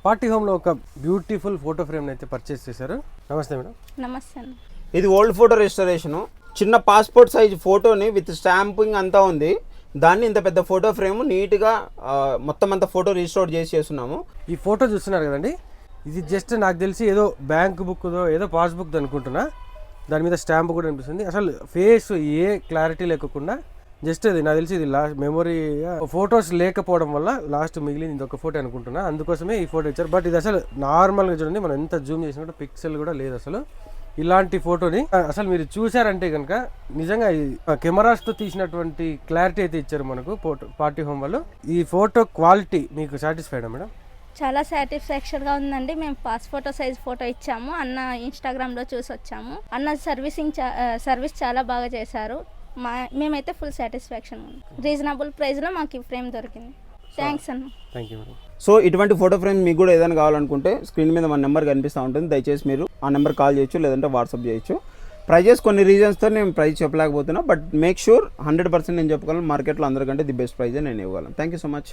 Party హోమ్లో ఒక beautiful photo frame అయితే పర్చేస్ చేశారు. నమస్తే మేడం. నమస్తే అండి. ఇది ఓల్డ్ ఫోటో రెస్టరేషను. చిన్న పాస్పోర్ట్ సైజ్ ఫోటోని విత్ స్టాంపింగ్ అంతా ఉంది. దాన్ని ఇంత పెద్ద ఫోటో ఫ్రేమ్ నీట్గా మొత్తం అంతా ఫోటో రీస్టోర్ చేస్తున్నాము. ఈ ఫోటో చూస్తున్నారు కదండి, ఇది జస్ట్ నాకు తెలిసి ఏదో బ్యాంక్ బుక్దో ఏదో పాస్బుక్ అనుకుంటున్నా. దాని మీద స్టాంప్ కూడా అనిపిస్తుంది. అసలు ఫేస్ ఏ క్లారిటీ లేకుండా జస్ట్ అది నాకు తెలిసి ఇది లాస్ట్ మెమొరీ ఫొటోస్ లేకపోవడం వల్ల లాస్ట్ మిగిలింది ఇది ఒక ఫోటో అనుకుంటున్నా. అందుకోసమే ఈ ఫోటో ఇచ్చారు. బట్ ఇది అసలు నార్మల్గా చూడండి, మనం ఎంత జూమ్ చేసినా కూడా పిక్సెల్ కూడా లేదు అసలు. ఇలాంటి ఫోటోని అసలు మీరు చూసారంటే కనుక నిజంగా కెమెరాస్తో తీసినటువంటి క్లారిటీ అయితే ఇచ్చారు మనకు పార్టీ హోమ్ వాళ్ళు. ఈ ఫోటో క్వాలిటీ మీకు సాటిస్ఫైడా మేడం? చాలా సాటిస్ఫాక్షన్గా ఉందండి. మేము పాస్పోర్ట్ సైజ్ ఫోటో ఇచ్చాము. అన్న ఇన్స్టాగ్రామ్లో చూసి వచ్చాము. అన్న సర్వీస్ చాలా బాగా చేశారు. మేమైతే ఫుల్ సాటిస్ఫాక్షన్ ఉంది. రీజనబుల్ ప్రైస్లో మాకు ఈ ఫ్రేమ్ దొరికింది. థ్యాంక్స్ అన్న. Thank you madam. సో ఇటువంటి ఫోటో ఫ్రేమ్ మీకు కూడా ఏదైనా కావాలనుకుంటే స్క్రీన్ మీద మన నెంబర్ కనిపిస్తూ ఉంటుంది. దయచేసి మీరు ఆ నెంబర్ కాల్ చేయొచ్చు, లేదంటే వాట్సాప్ చేయొచ్చు. ప్రైజెస్ కొన్ని రీజన్స్తో నేను ప్రైస్ చెప్పలేకపోతున్నా, బట్ మేక్ షూర్ 100% నేను చెప్పగలను మార్కెట్లో అందరికంటే ది బెస్ట్ ప్రైజే నేను ఇవ్వగలను. Thank you so much.